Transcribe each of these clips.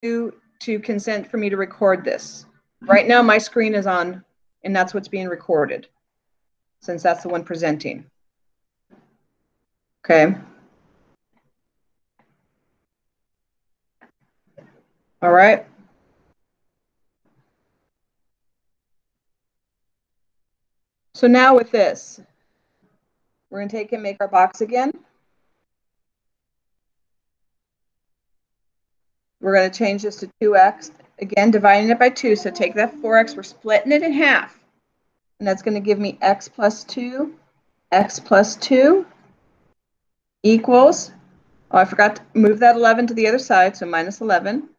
to consent for me to record this? Right now, my screen is on, and that's what's being recorded, since that's the one presenting. Okay. All right. So now with this, we're going to take and make our box again. We're going to change this to 2x. Again, dividing it by 2. So take that 4x, we're splitting it in half. And that's going to give me x plus 2 equals, oh, I forgot to move that 11 to the other side, so minus 11.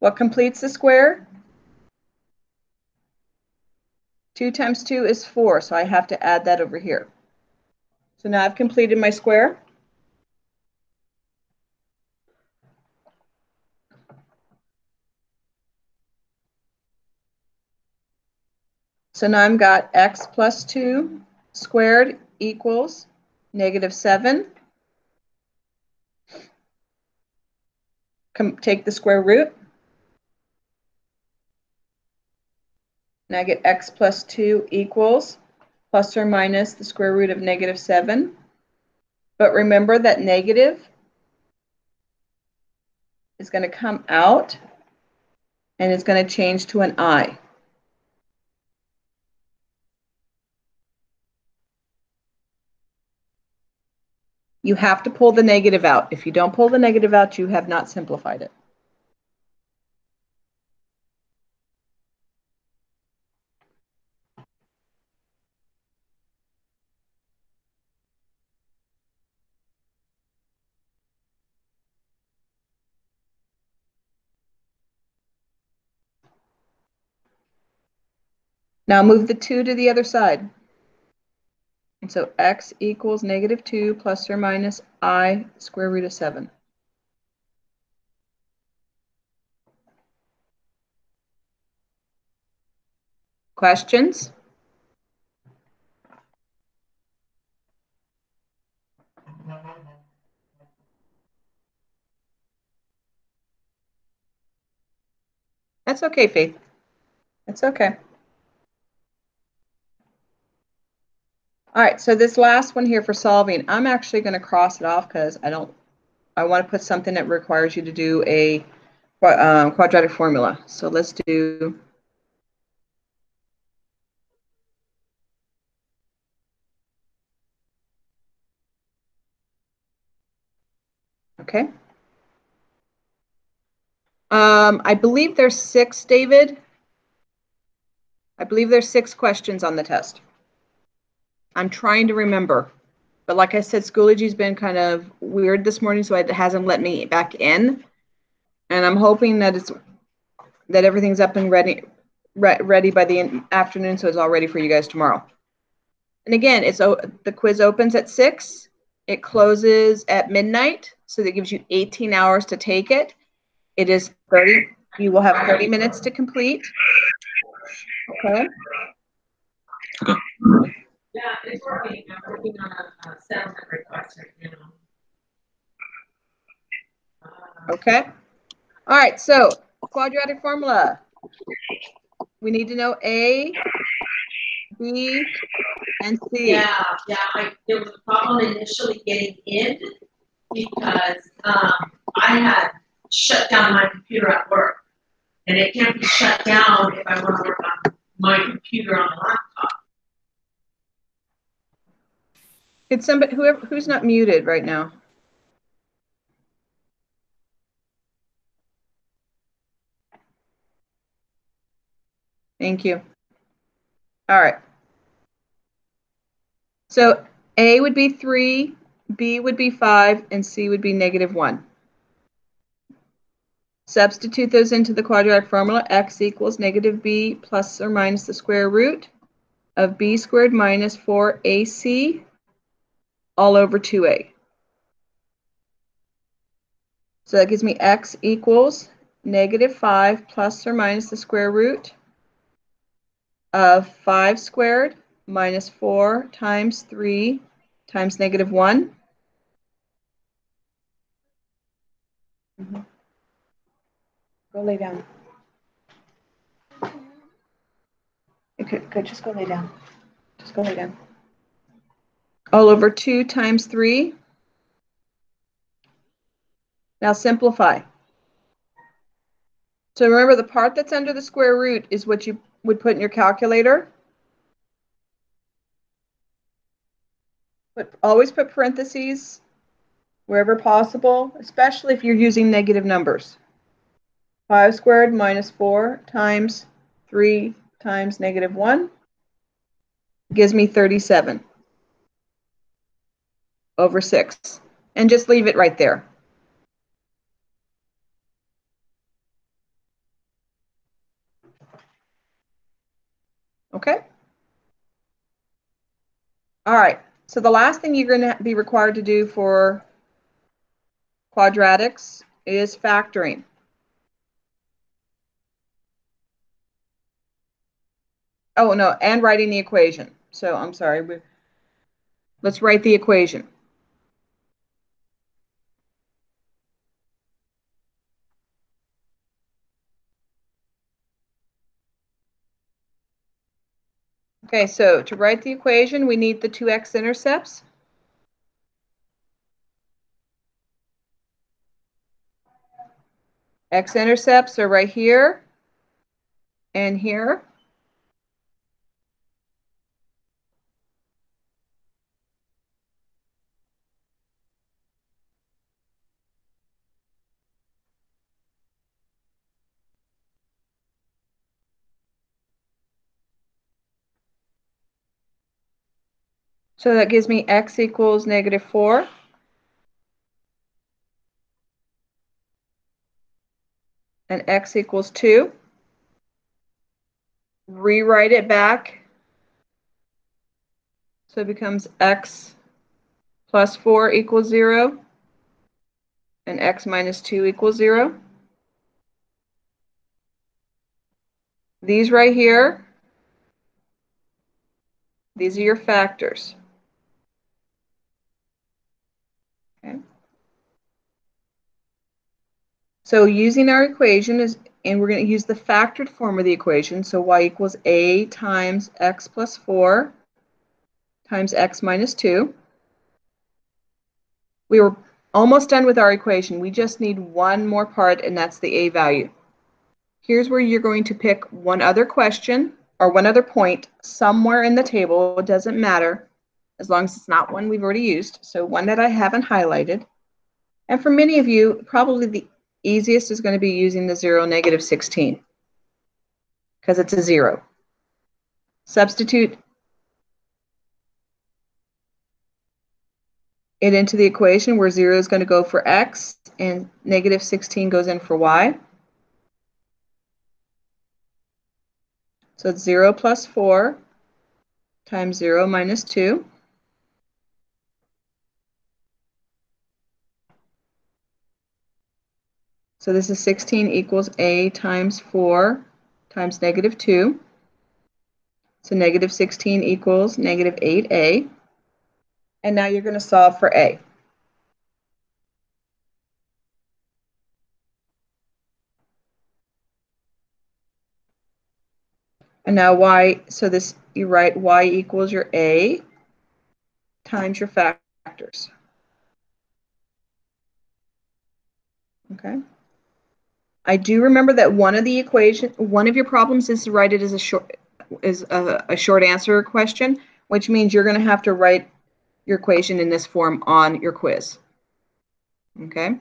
What completes the square? 2 times 2 is 4, so I have to add that over here. So now I've completed my square. So now I've got x plus 2 squared equals negative 7. Take the square root. Now I get x plus 2 equals plus or minus the square root of negative 7. But remember that negative is going to come out and it's going to change to an I. You have to pull the negative out. If you don't pull the negative out, you have not simplified it. Now move the 2 to the other side. And so x equals negative 2 plus or minus I square root of 7. Questions? That's okay, Faith. It's okay. All right, so this last one here for solving, I'm actually going to cross it off because I want to put something that requires you to do a quadratic formula. So let's do okay. I believe there's 6, David. I believe there's 6 questions on the test. I'm trying to remember. But like I said, Schoology's been kind of weird this morning, so it hasn't let me back in. And I'm hoping that everything's up and ready by the afternoon, so it's all ready for you guys tomorrow. And again, the quiz opens at 6. It closes at midnight, so that gives you 18 hours to take it. It is 30. You will have 30 minutes to complete. Okay. Okay. Yeah, it's working. I'm working on a sound request right now. Okay. All right, so quadratic formula. We need to know A, B, and C. Yeah. There was a problem initially getting in because I had shut down my computer at work. And it can't be shut down if I want to work on my computer on the laptop. Could somebody, who's not muted right now? Thank you. All right. So A would be 3, B would be 5, and C would be negative 1. Substitute those into the quadratic formula. X equals negative b plus or minus the square root of b squared minus 4ac all over 2a. So that gives me x equals negative 5 plus or minus the square root of 5 squared minus 4 times 3 times negative 1. Mhm. Go lay down. Good. Just go lay down. Just go lay down. All over 2 times 3. Now simplify. So remember, the part that's under the square root is what you would put in your calculator. But always put parentheses wherever possible, especially if you're using negative numbers. 5 squared minus 4 times 3 times negative 1 gives me 37 over 6. And just leave it right there. Okay? All right. So the last thing you're going to be required to do for quadratics is factoring. Oh, no, and writing the equation. So I'm sorry. Let's write the equation. Okay, so to write the equation, we need the two x-intercepts. X-intercepts are right here and here. So that gives me x equals negative 4. And x equals 2. Rewrite it back. So it becomes x plus 4 equals 0. And x minus 2 equals 0. These right here, these are your factors. Okay. So using our equation and we're going to use the factored form of the equation. So y equals a times x plus 4 times x minus 2. We were almost done with our equation. We just need one more part, and that's the a value. Here's where you're going to pick one other question or one other point somewhere in the table. It doesn't matter as long as it's not one we've already used. So one that I haven't highlighted. And for many of you, probably the easiest is going to be using the 0, negative 16 because it's a 0. Substitute it into the equation where 0 is going to go for x and negative 16 goes in for y. So it's 0 plus 4 times 0 minus 2. So this is 16 equals a times 4 times negative 2. So negative 16 equals negative 8a. And now you're going to solve for a. And now y, so this, you write y equals your a times your factors. Okay. I do remember that one of your problems is to write it as a short answer question, which means you're going to have to write your equation in this form on your quiz. Okay.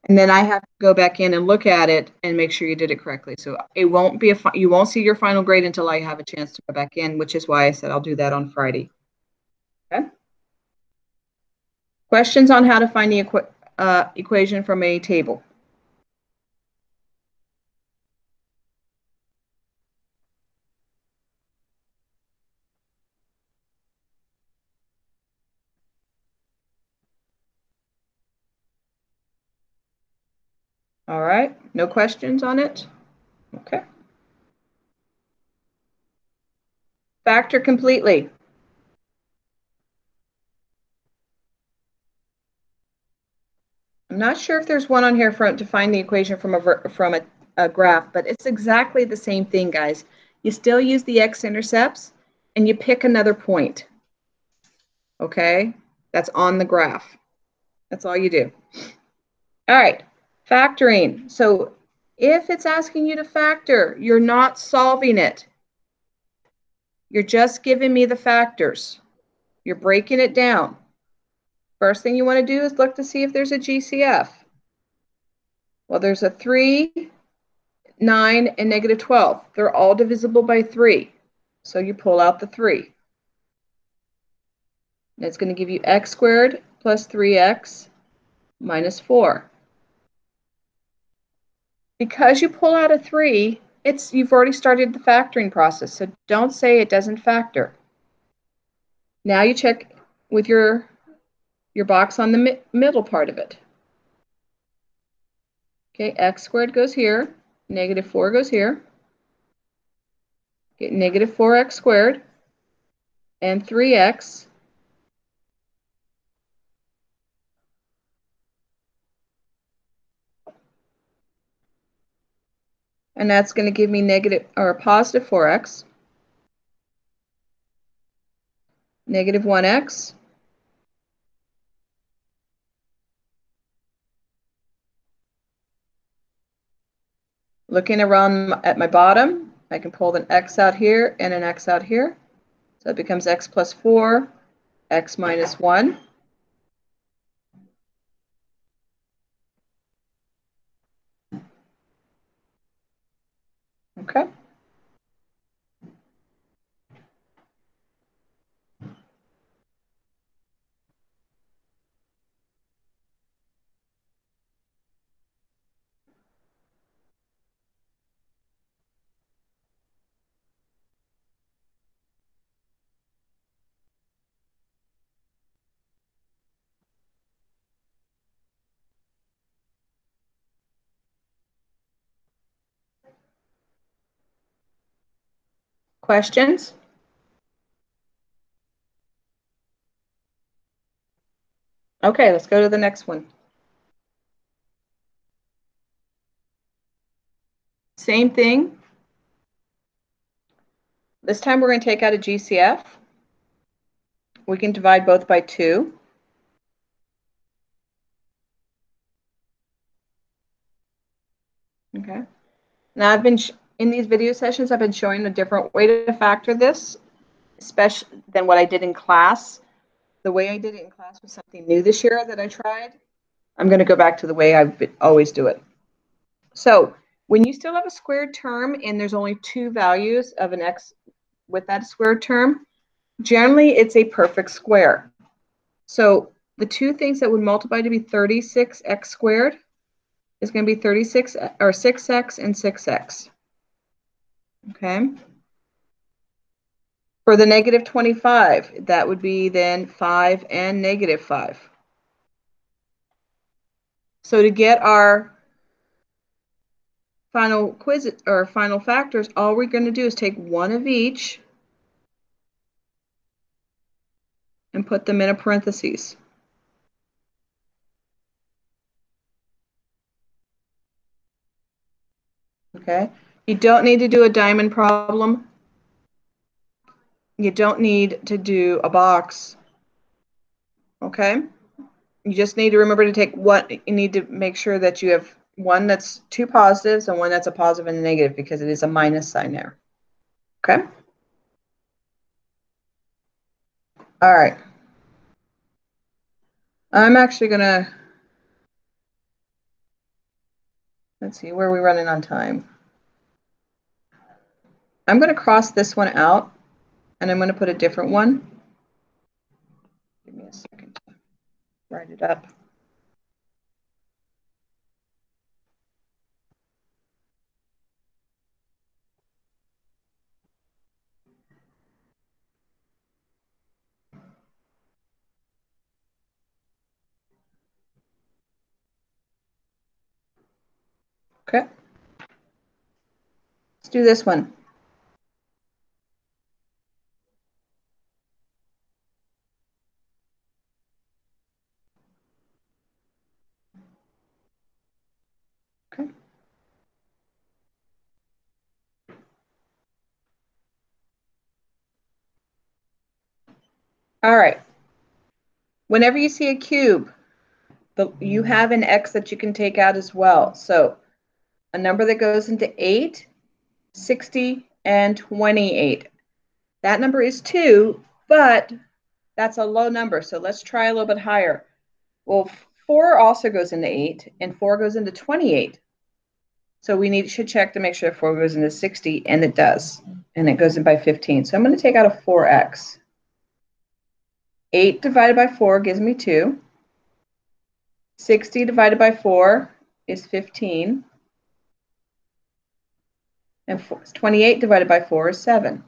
And then I have to go back in and look at it and make sure you did it correctly. So it won't be you won't see your final grade until I have a chance to go back in, which is why I said I'll do that on Friday. Okay. Questions on how to find the equation from a table? All right. No questions on it? Okay. Factor completely. I'm not sure if there's one on here to find the equation from a graph, but it's exactly the same thing, guys. You still use the x-intercepts, and you pick another point, okay? That's on the graph. That's all you do. All right, factoring. So if it's asking you to factor, you're not solving it. You're just giving me the factors. You're breaking it down. First thing you want to do is look to see if there's a GCF. Well, there's a 3, 9, and negative 12. They're all divisible by 3. So you pull out the 3. And it's going to give you x squared plus 3x minus 4. Because you pull out a 3, you've already started the factoring process, so don't say it doesn't factor. Now you check with your box on the middle part of it. Okay, x squared goes here, negative 4 goes here. Get negative 4x squared and 3x and that's going to give me positive 4x, negative 1x, looking around at my bottom, I can pull an x out here and an x out here. So it becomes x plus 4, x minus 1. Okay. Questions? Okay, let's go to the next one. Same thing. This time we're going to take out a GCF. We can divide both by 2. Okay. Now I've been in these video sessions, I've been showing a different way to factor this, especially than what I did in class. The way I did it in class was something new this year that I tried. I'm going to go back to the way I always do it. So when you still have a squared term and there's only 2 values of an x with that squared term, generally it's a perfect square. So the 2 things that would multiply to be 36x squared is going to be 36 or 6x and 6x. Okay. For the negative 25, that would be then 5 and negative 5. So to get our final final factors, all we're going to do is take one of each and put them in a parentheses. Okay. You don't need to do a diamond problem. You don't need to do a box. Okay. You just need to remember to take what you need to make sure that you have one that's 2 positives and one that's a positive and a negative because it is a minus sign there. Okay. All right. I'm actually going to, let's see, where are we running on time? I'm going to cross this one out and I'm going to put a different one. Give me a second to write it up. Okay. Let's do this one. All right. Whenever you see a cube, you have an x that you can take out as well. So a number that goes into 8, 60, and 28. That number is 2, but that's a low number. So let's try a little bit higher. Well, 4 also goes into 8, and 4 goes into 28. So we should check to make sure 4 goes into 60, and it does. And it goes in by 15. So I'm going to take out a 4x. 8 divided by 4 gives me 2. 60 divided by 4 is 15. And 28 divided by 4 is 7.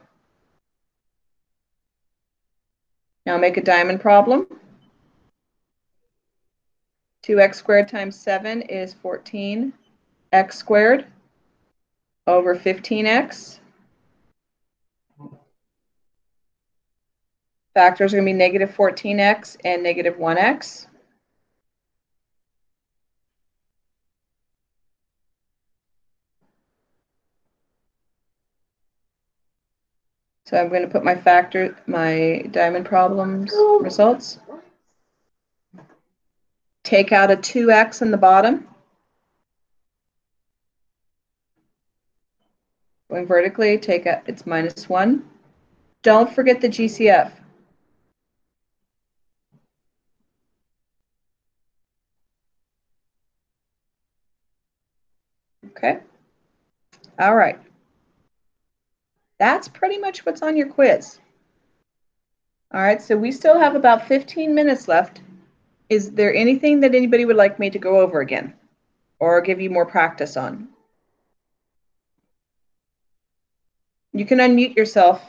Now make a diamond problem. 2x squared times 7 is 14x squared over 15x. Factors are going to be negative 14x and negative 1x. So I'm going to put my diamond problems results. Take out a 2x in the bottom. Going vertically, take out, it's minus 1. Don't forget the GCF. Okay. All right. That's pretty much what's on your quiz. All right, so we still have about 15 minutes left. Is there anything that anybody would like me to go over again or give you more practice on? You can unmute yourself.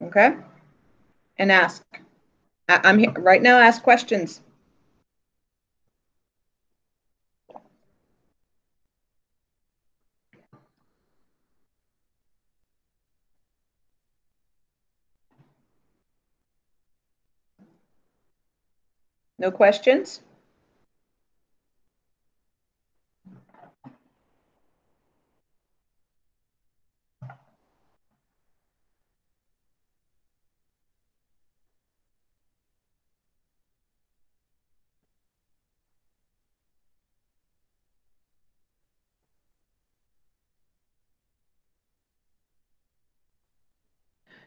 Okay? And ask. I'm here right now, ask questions. No questions?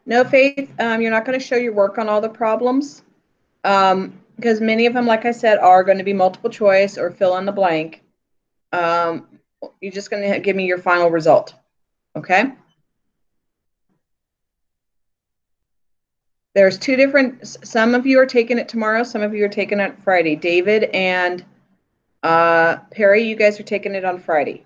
No, Faith, you're not going to show your work on all the problems because many of them, like I said, are going to be multiple choice or fill in the blank. You're just going to give me your final result, okay? There's two different, some of you are taking it tomorrow, some of you are taking it Friday. David and Perry, you guys are taking it on Friday.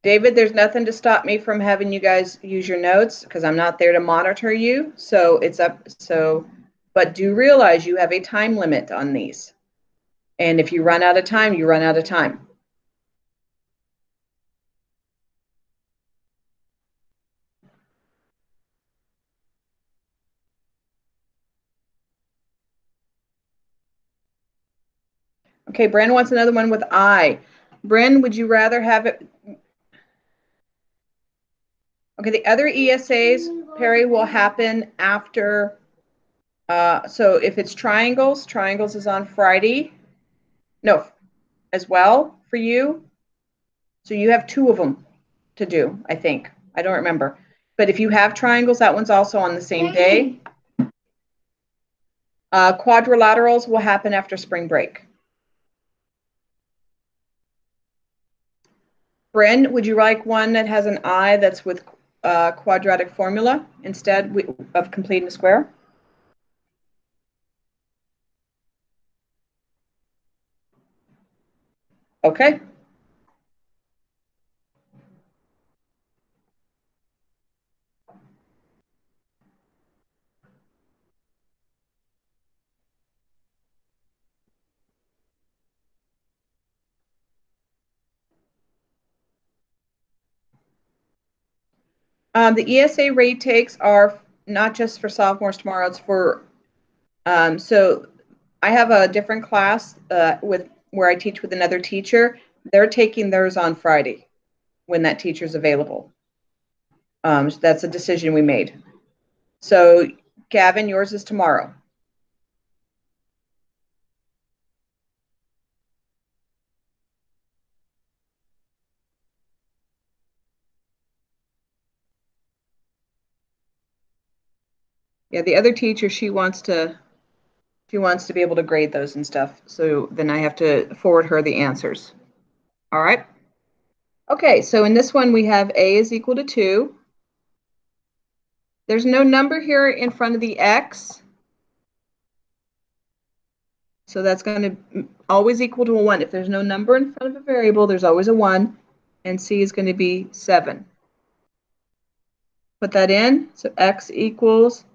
David, there's nothing to stop me from having you guys use your notes because I'm not there to monitor you. So it's up. So, but do realize you have a time limit on these. And if you run out of time, you run out of time. Okay, Bren wants another one with I. Bren, would you rather have it? Okay, the other ESAs, Perry, will happen after. So if it's triangles, triangles is on Friday. No, as well for you. So you have 2 of them to do, I think. I don't remember. But if you have triangles, that one's also on the same day. Quadrilaterals will happen after spring break. Bryn, would you like one that has an I that's with quadratic formula instead of completing a square? Okay. The ESA rate takes are not just for sophomores tomorrow, it's for So I have a different class where I teach with another teacher. They're taking theirs on Friday when that teacher's available. So that's a decision we made. So Gavin, yours is tomorrow. Yeah, the other teacher, she wants to be able to grade those and stuff. So then I have to forward her the answers. All right. Okay, so in this one we have A is equal to 2. There's no number here in front of the X. So that's going to always equal to a 1. If there's no number in front of a variable, there's always a 1. And C is going to be 7. Put that in. So X equals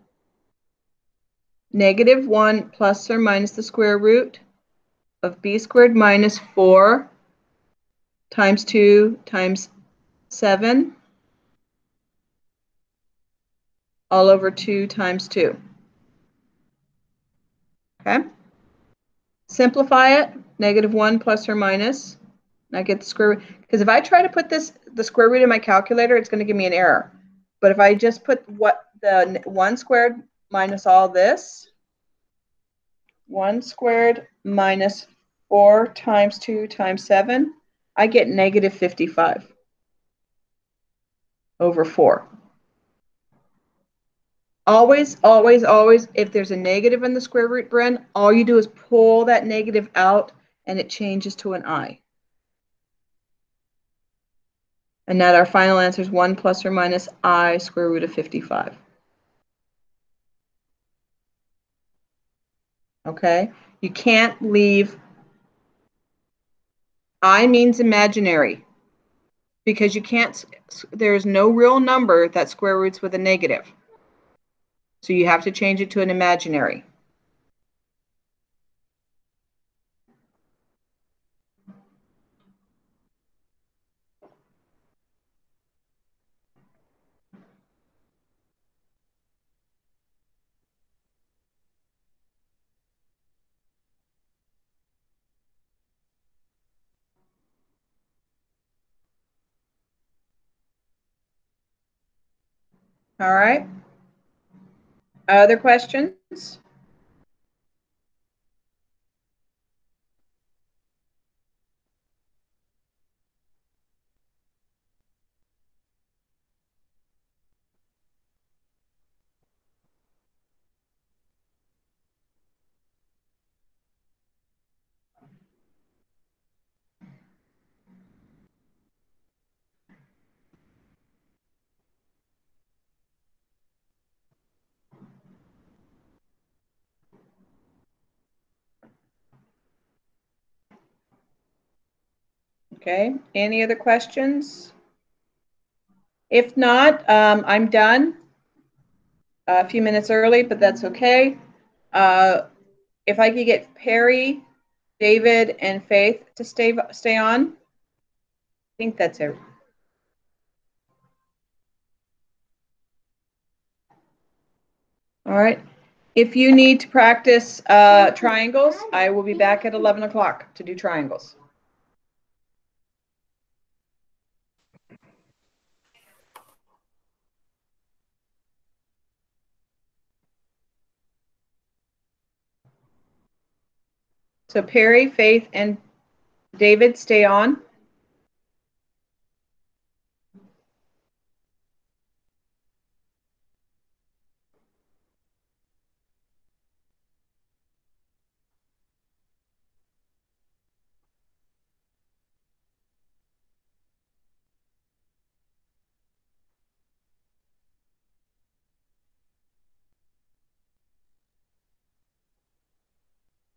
-1 plus or minus the square root of B squared minus 4 times 2 times 7 all over 2 times 2. Okay? Simplify it, -1 plus or minus. And I get the square root. Because if I try to put the square root in my calculator, it's going to give me an error. But if I just put the 1 squared minus all this, 1 squared minus 4 times 2 times 7, I get -55 over 4. Always, always, always, if there's a negative in the square root, Bren, all you do is pull that negative out and it changes to an I. And that our final answer is 1 plus or minus I square root of 55. Okay? You can't leave, I means imaginary, because you can't, there's no real number that square roots with a negative. So you have to change it to an imaginary. All right? Other questions? Okay, any other questions? If not, I'm done. A few minutes early, but that's okay. If I could get Perry, David, and Faith to stay on, I think that's it. All right. If you need to practice triangles, I will be back at 11 o'clock to do triangles. So Perry, Faith, and David, stay on.